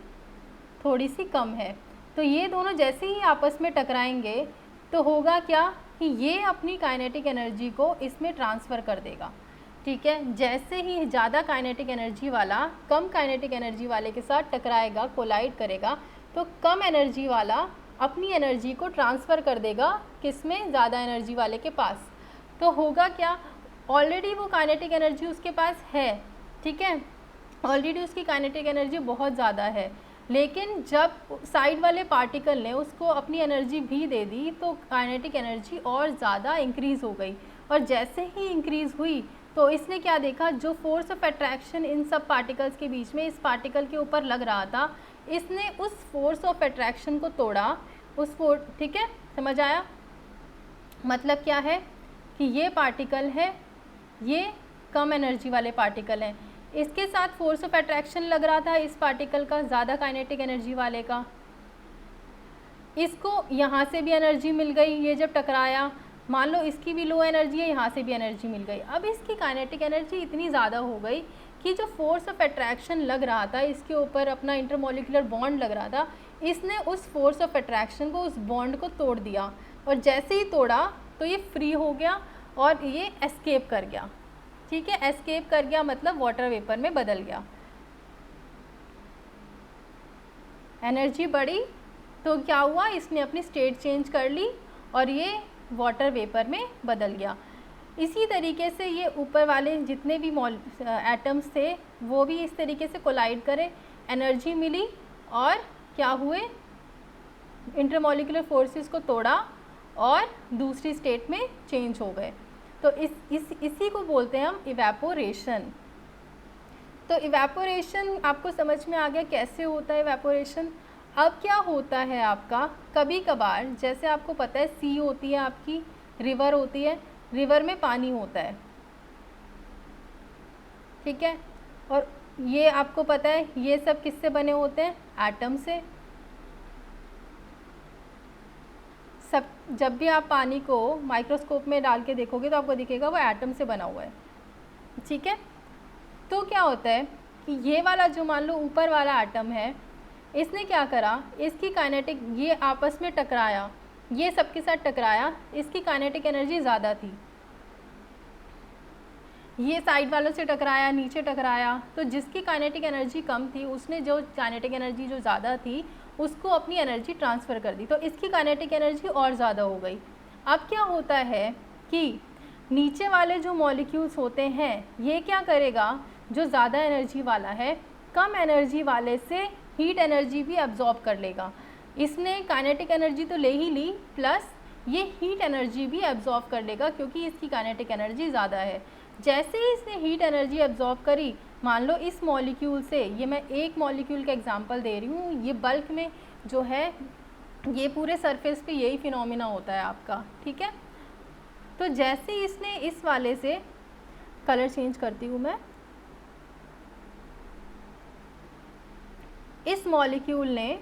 थोड़ी सी कम है। तो ये दोनों जैसे ही आपस में टकराएंगे तो होगा क्या कि ये अपनी काइनेटिक एनर्जी को इसमें ट्रांसफ़र कर देगा, ठीक है। जैसे ही ज़्यादा काइनेटिक एनर्जी वाला कम काइनेटिक एनर्जी वाले के साथ टकराएगा, कोलाइड करेगा, तो कम एनर्जी वाला अपनी एनर्जी को ट्रांसफ़र कर देगा किसमें, ज़्यादा एनर्जी वाले के पास। तो होगा क्या, ऑलरेडी वो काइनेटिक एनर्जी उसके पास है, ठीक है, ऑलरेडी उसकी काइनेटिक एनर्जी बहुत ज़्यादा है, लेकिन जब साइड वाले पार्टिकल ने उसको अपनी एनर्जी भी दे दी तो काइनेटिक एनर्जी और ज़्यादा इंक्रीज़ हो गई। और जैसे ही इंक्रीज़ हुई तो इसने क्या देखा, जो फोर्स ऑफ अट्रैक्शन इन सब पार्टिकल्स के बीच में इस पार्टिकल के ऊपर लग रहा था, इसने उस फोर्स ऑफ अट्रैक्शन को तोड़ा। ठीक है, समझ आया? मतलब क्या है कि ये पार्टिकल है, ये कम एनर्जी वाले पार्टिकल हैं, इसके साथ फोर्स ऑफ अट्रैक्शन लग रहा था इस पार्टिकल का ज़्यादा काइनेटिक एनर्जी वाले का। इसको यहाँ से भी एनर्जी मिल गई, ये जब टकराया, मान लो इसकी भी लो एनर्जी है, यहाँ से भी एनर्जी मिल गई। अब इसकी काइनेटिक एनर्जी इतनी ज़्यादा हो गई कि जो फोर्स ऑफ अट्रैक्शन लग रहा था इसके ऊपर, अपना इंटरमोलिकुलर बॉन्ड लग रहा था, इसने उस फोर्स ऑफ अट्रैक्शन को, उस बॉन्ड को तोड़ दिया। और जैसे ही तोड़ा तो ये फ्री हो गया और ये एस्केप कर गया। ठीक है, एस्केप कर गया मतलब वाटर वेपर में बदल गया। एनर्जी बढ़ी तो क्या हुआ, इसने अपनी स्टेट चेंज कर ली और ये वाटर वेपर में बदल गया। इसी तरीके से ये ऊपर वाले जितने भी एटम्स थे वो भी इस तरीके से कोलाइड करे, एनर्जी मिली और क्या हुए, इंटरमोलिकुलर फोर्सेस को तोड़ा और दूसरी स्टेट में चेंज हो गए। तो इसी को बोलते हैं हम इवेपोरेशन। तो इवेपोरेशन आपको समझ में आ गया कैसे होता है इवेपोरेशन। अब क्या होता है आपका, कभी कभार जैसे आपको पता है सी होती है आपकी, रिवर होती है, रिवर में पानी होता है, ठीक है, और ये आपको पता है ये सब किससे बने होते हैं, एटम से। सब जब भी आप पानी को माइक्रोस्कोप में डाल के देखोगे तो आपको दिखेगा वो एटम से बना हुआ है, ठीक है। तो क्या होता है कि ये वाला जो मान लो ऊपर वाला एटम है, इसने क्या करा, इसकी काइनेटिक, ये आपस में टकराया, ये सबके साथ टकराया, इसकी काइनेटिक एनर्जी ज़्यादा थी, ये साइड वालों से टकराया, नीचे टकराया, तो जिसकी काइनेटिक एनर्जी कम थी उसने जो काइनेटिक एनर्जी जो ज़्यादा थी उसको अपनी एनर्जी ट्रांसफ़र कर दी, तो इसकी काइनेटिक एनर्जी और ज़्यादा हो गई। अब क्या होता है कि नीचे वाले जो मॉलिक्यूल्स होते हैं ये क्या करेगा, जो ज़्यादा एनर्जी वाला है कम एनर्जी वाले से हीट एनर्जी भी अब्जॉर्ब कर लेगा। इसने काइनेटिक एनर्जी तो ले ही ली, प्लस ये हीट एनर्जी भी अब्जॉर्ब कर लेगा क्योंकि इसकी काइनेटिक एनर्जी ज़्यादा है। जैसे ही इसने हीट एनर्जी अब्जॉर्ब करी, मान लो इस मॉलिक्यूल से, ये मैं एक मॉलिक्यूल का एग्जांपल दे रही हूँ, ये बल्क में जो है ये पूरे सरफेस पे यही फिनोमिना होता है आपका, ठीक है। तो जैसे ही इसने इस वाले से, कलर चेंज करती हूँ मैं, इस मॉलिक्यूल ने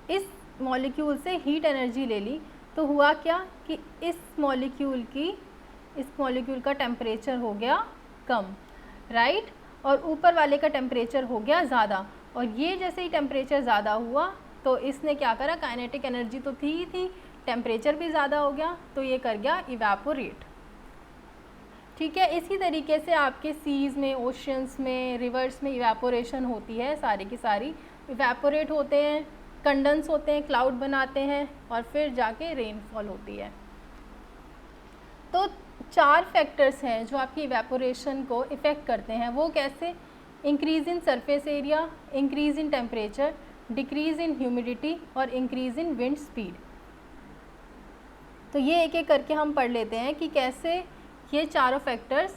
इस मॉलिक्यूल से हीट एनर्जी ले ली, तो हुआ क्या कि इस मॉलिक्यूल का टेम्परेचर हो गया कम, राइट, और ऊपर वाले का टेम्परेचर हो गया ज़्यादा। और ये जैसे ही टेम्परेचर ज़्यादा हुआ तो इसने क्या करा, काइनेटिक एनर्जी तो थी ही थी, टेम्परेचर भी ज़्यादा हो गया, तो ये कर गया इवेपोरेट, ठीक है। इसी तरीके से आपके सीज़ में, ओशंस में, रिवर्स में इवेपोरेशन होती है, सारी की सारी इवेपोरेट होते हैं, कंडेंस होते हैं, क्लाउड बनाते हैं और फिर जाके रेनफॉल होती है। तो 4 फैक्टर्स हैं जो आपकी इवेपोरेशन को इफ़ेक्ट करते हैं। वो कैसे, increase in surface area, increase in temperature, decrease in humidity और इंक्रीज़ इन विंड स्पीड। तो ये एक एक करके हम पढ़ लेते हैं कि कैसे ये चारों फैक्टर्स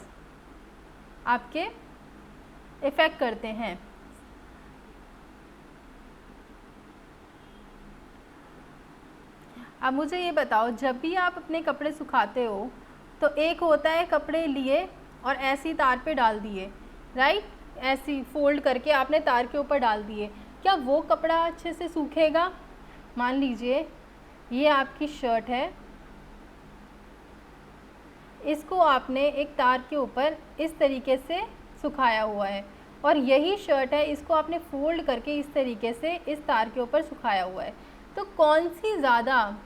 आपके इफ़ेक्ट करते हैं। अब मुझे ये बताओ, जब भी आप अपने कपड़े सुखाते हो तो एक होता है कपड़े लिए और ऐसी तार पे डाल दिए, राइट, ऐसी फोल्ड करके आपने तार के ऊपर डाल दिए, क्या वो कपड़ा अच्छे से सूखेगा? मान लीजिए ये आपकी शर्ट है, इसको आपने एक तार के ऊपर इस तरीके से सुखाया हुआ है, और यही शर्ट है, इसको आपने फोल्ड करके इस तरीके से इस तार के ऊपर सुखाया हुआ है। तो कौन सी ज़्यादा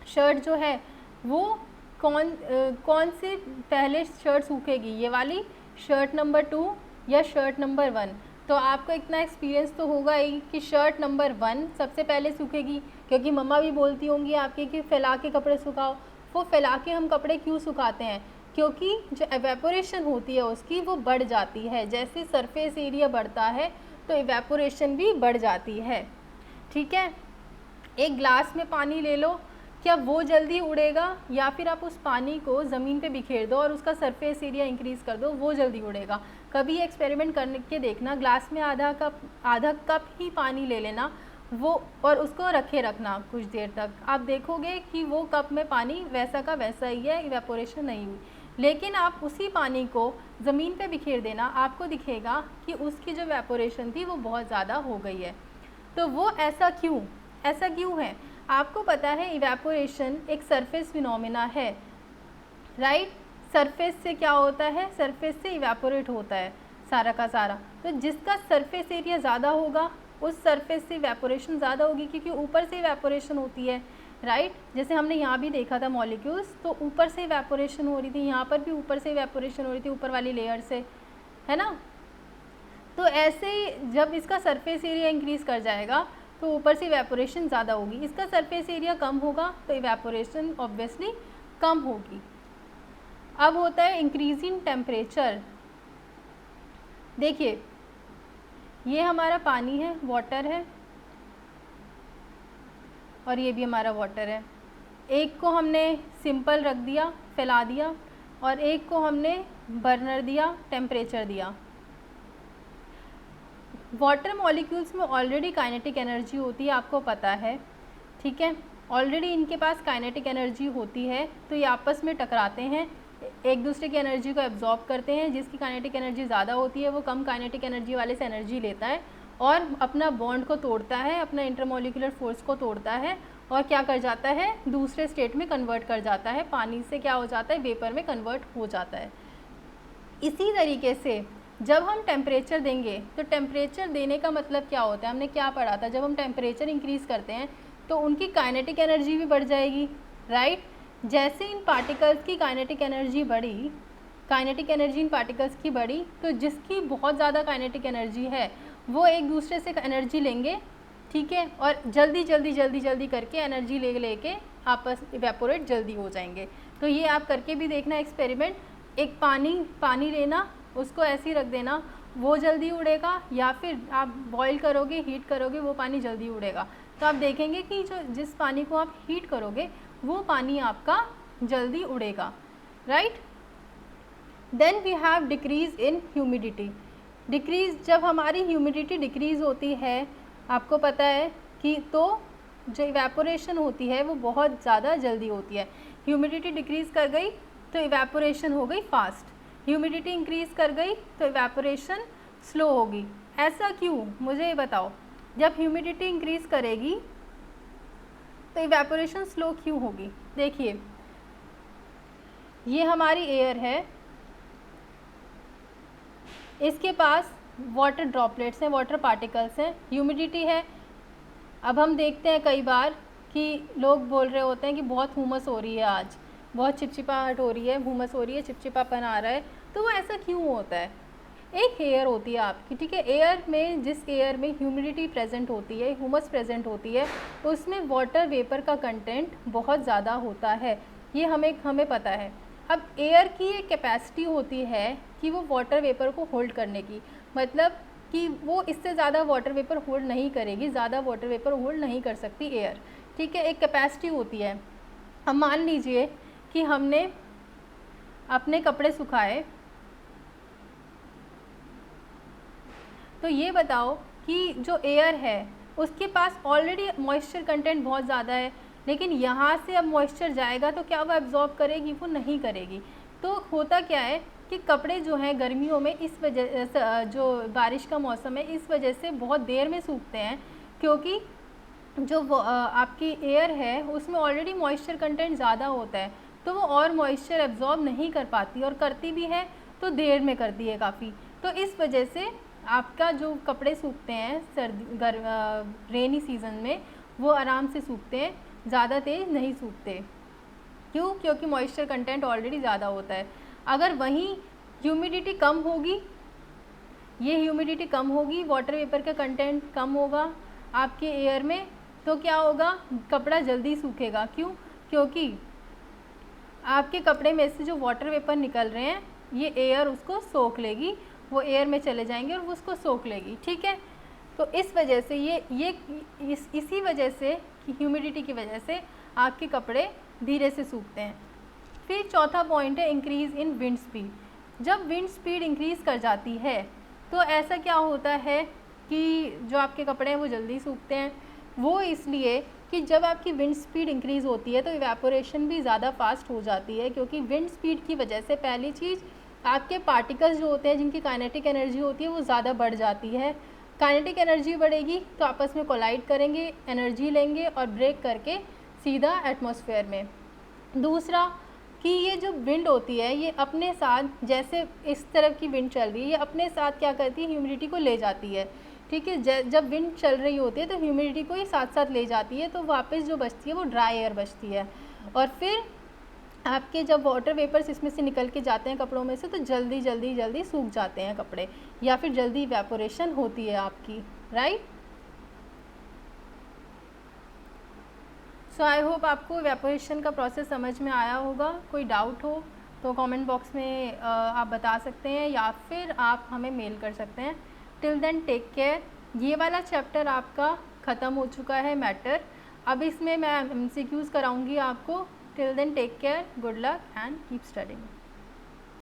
शर्ट जो है वो कौन सी पहले शर्ट सूखेगी, ये वाली शर्ट नंबर 2 या शर्ट नंबर 1? तो आपको इतना एक्सपीरियंस तो होगा ही कि शर्ट नंबर 1 सबसे पहले सूखेगी, क्योंकि मम्मा भी बोलती होंगी आपके कि फैला के कपड़े सुखाओ। वो फैला के हम कपड़े क्यों सुखाते हैं? क्योंकि जो एवेपोरेशन होती है उसकी वो बढ़ जाती है, जैसे सरफेस एरिया बढ़ता है तो इवेपोरेशन भी बढ़ जाती है। ठीक है, एक ग्लास में पानी ले लो, क्या वो जल्दी उड़ेगा, या फिर आप उस पानी को ज़मीन पे बिखेर दो और उसका सरफेस एरिया इंक्रीज़ कर दो, वो जल्दी उड़ेगा। कभी एक्सपेरिमेंट करके देखना, ग्लास में आधा कप ही पानी ले लेना वो, और उसको रखे रखना कुछ देर तक, आप देखोगे कि वो कप में पानी वैसा का वैसा ही है, इवेपोरेशन नहीं हुई। लेकिन आप उसी पानी को ज़मीन पे बिखेर देना, आपको दिखेगा कि उसकी जो इवेपोरेशन थी वो बहुत ज़्यादा हो गई है। तो वो ऐसा क्यों है? आपको पता है इवेपोरेशन एक सरफेस फिनोमेना है, राइट। सरफेस से क्या होता है, सरफेस से इवेपोरेट होता है सारा का सारा। तो जिसका सरफेस एरिया ज़्यादा होगा उस सरफेस से इवेपोरेशन ज़्यादा होगी, क्योंकि ऊपर से इवेपोरेशन होती है, राइट। जैसे हमने यहाँ भी देखा था मॉलिक्यूल्स, तो ऊपर से इवेपोरेशन हो रही थी, यहाँ पर भी ऊपर से इवेपोरेशन हो रही थी, ऊपर वाली लेयर से, है ना। तो ऐसे ही जब इसका सरफेस एरिया इंक्रीज़ कर जाएगा तो ऊपर से इवेपोरेशन ज़्यादा होगी, इसका सरफेस एरिया कम होगा तो इवेपोरेशन ऑब्वियसली कम होगी। अब होता है इंक्रीजिंग टेम्परेचर। देखिए ये हमारा पानी है, वाटर है, और ये भी हमारा वाटर है। एक को हमने सिंपल रख दिया, फैला दिया, और एक को हमने बर्नर दिया, टेम्परेचर दिया। वाटर मॉलिक्यूल्स में ऑलरेडी काइनेटिक एनर्जी होती है, आपको पता है, ठीक है। ऑलरेडी इनके पास काइनेटिक एनर्जी होती है, तो ये आपस में टकराते हैं, एक दूसरे की एनर्जी को एब्जॉर्ब करते हैं। जिसकी काइनेटिक एनर्जी ज़्यादा होती है वो कम काइनेटिक एनर्जी वाले से एनर्जी लेता है और अपना बॉन्ड को तोड़ता है, अपना इंटरमोलिकुलर फोर्स को तोड़ता है, और क्या कर जाता है, दूसरे स्टेट में कन्वर्ट कर जाता है। पानी से क्या हो जाता है, वेपर में कन्वर्ट हो जाता है। इसी तरीके से जब हम टेम्परेचर देंगे, तो टेम्परेचर देने का मतलब क्या होता है, हमने क्या पढ़ा था, जब हम टेम्परेचर इंक्रीज़ करते हैं तो उनकी काइनेटिक एनर्जी भी बढ़ जाएगी, राइट। जैसे इन पार्टिकल्स की काइनेटिक एनर्जी बढ़ी, काइनेटिक एनर्जी इन पार्टिकल्स की बढ़ी, तो जिसकी बहुत ज़्यादा काइनेटिक एनर्जी है वो एक दूसरे से एनर्जी लेंगे, ठीक है, और जल्दी करके एनर्जी लेके आपस इवेपोरेट जल्दी हो जाएंगे। तो ये आप करके भी देखना एक्सपेरिमेंट। एक पानी लेना, उसको ऐसे ही रख देना, वो जल्दी उड़ेगा, या फिर आप बॉईल करोगे, हीट करोगे, वो पानी जल्दी उड़ेगा। तो आप देखेंगे कि जिस पानी को आप हीट करोगे वो पानी आपका जल्दी उड़ेगा, right. Then we have decrease in humidity. Decrease, जब हमारी ह्यूमिडिटी डिक्रीज़ होती है, आपको पता है कि तो जो इवेपोरेशन होती है वो बहुत ज़्यादा जल्दी होती है। ह्यूमिडिटी डिक्रीज़ कर गई तो इवेपोरेशन हो गई फास्ट, ह्यूमिडिटी इंक्रीज़ कर गई तो इवेपोरेशन स्लो होगी। ऐसा क्यों, मुझे ये बताओ। जब ह्यूमिडिटी इंक्रीज़ करेगी तो इवेपोरेशन स्लो क्यों होगी। देखिए ये हमारी एयर है, इसके पास वाटर ड्रॉपलेट्स हैं, वाटर पार्टिकल्स हैं, ह्यूमिडिटी है। अब हम देखते हैं कई बार कि लोग बोल रहे होते हैं कि बहुत हुमस हो रही है, आज बहुत चिपचिपाहट हो रही है, हुमस हो रही है, चिपचिपापन आ रहा है। तो वो ऐसा क्यों होता है, एक एयर होती है आपकी, ठीक है। एयर में, जिस एयर में ह्यूमिडिटी प्रेजेंट होती है, ह्यूमस प्रेजेंट होती है, उसमें वाटर वेपर का कंटेंट बहुत ज़्यादा होता है, ये हमें पता है। अब एयर की एक कैपेसिटी होती है कि वो वाटर वेपर को होल्ड करने की, मतलब कि वो इससे ज़्यादा वाटर वेपर होल्ड नहीं करेगी, ज़्यादा वाटर वेपर होल्ड नहीं कर सकती एयर, ठीक है। एक कैपेसिटी होती है। अब मान लीजिए कि हमने अपने कपड़े सुखाए, तो ये बताओ कि जो एयर है उसके पास ऑलरेडी मॉइस्चर कंटेंट बहुत ज़्यादा है, लेकिन यहाँ से अब मॉइस्चर जाएगा तो क्या वो एब्जॉर्ब करेगी, वो नहीं करेगी। तो होता क्या है कि कपड़े जो हैं गर्मियों में, इस वजह, जो बारिश का मौसम है, इस वजह से बहुत देर में सूखते हैं, क्योंकि जो आपकी एयर है उसमें ऑलरेडी मॉइस्चर कंटेंट ज़्यादा होता है, तो वो और मॉइस्चर एब्जॉर्ब नहीं कर पाती, और करती भी है तो देर में करती है काफ़ी। तो इस वजह से आपका जो कपड़े सूखते हैं रेनी सीज़न में, वो आराम से सूखते हैं, ज़्यादा तेज़ नहीं सूखते। क्यों, क्योंकि मॉइस्चर कंटेंट ऑलरेडी ज़्यादा होता है। अगर वहीं ह्यूमिडिटी कम होगी, ये ह्यूमिडिटी कम होगी, वाटर वेपर का कंटेंट कम होगा आपके एयर में, तो क्या होगा, कपड़ा जल्दी सूखेगा। क्यों, क्योंकि आपके कपड़े में से जो वाटर वेपर निकल रहे हैं, ये एयर उसको सोख लेगी, वो एयर में चले जाएंगे और वो उसको सोख लेगी, ठीक है। तो इस वजह से इसी वजह से कि ह्यूमिडिटी की वजह से आपके कपड़े धीरे से सूखते हैं। फिर चौथा पॉइंट है इंक्रीज़ इन विंड स्पीड। जब विंड स्पीड इंक्रीज़ कर जाती है तो ऐसा क्या होता है कि जो आपके कपड़े हैं वो जल्दी सूखते हैं। वो इसलिए कि जब आपकी विंड स्पीड इंक्रीज़ होती है तो इवेपोरेशन भी ज़्यादा फास्ट हो जाती है, क्योंकि विंड स्पीड की वजह से पहली चीज़ आपके पार्टिकल्स जो होते हैं जिनकी काइनेटिक एनर्जी होती है वो ज़्यादा बढ़ जाती है। काइनेटिक एनर्जी बढ़ेगी तो आपस में कोलाइड करेंगे, एनर्जी लेंगे और ब्रेक करके सीधा एटमॉस्फेयर में। दूसरा कि ये जो विंड होती है ये अपने साथ, जैसे इस तरफ की विंड चल रही है, ये अपने साथ क्या करती है, ह्यूमिडिटी को ले जाती है। ठीक है, जब विंड चल रही होती है तो ह्यूमिडिटी को ही साथ साथ ले जाती है, तो वापस जो बचती है वो ड्राई एयर बचती है। और फिर आपके जब वाटर वेपर्स इसमें से निकल के जाते हैं कपड़ों में से तो जल्दी जल्दी जल्दी सूख जाते हैं कपड़े, या फिर जल्दी इवेपोरेशन होती है आपकी, राइट। सो आई होप आपको इवेपोरेशन का प्रोसेस समझ में आया होगा। कोई डाउट हो तो कमेंट बॉक्स में आप बता सकते हैं या फिर आप हमें मेल कर सकते हैं। Till then take care. ये वाला चैप्टर आपका ख़त्म हो चुका है मैटर। अब इसमें मैं MCQs कराऊंगी आपको। Till then take care, good luck and keep studying.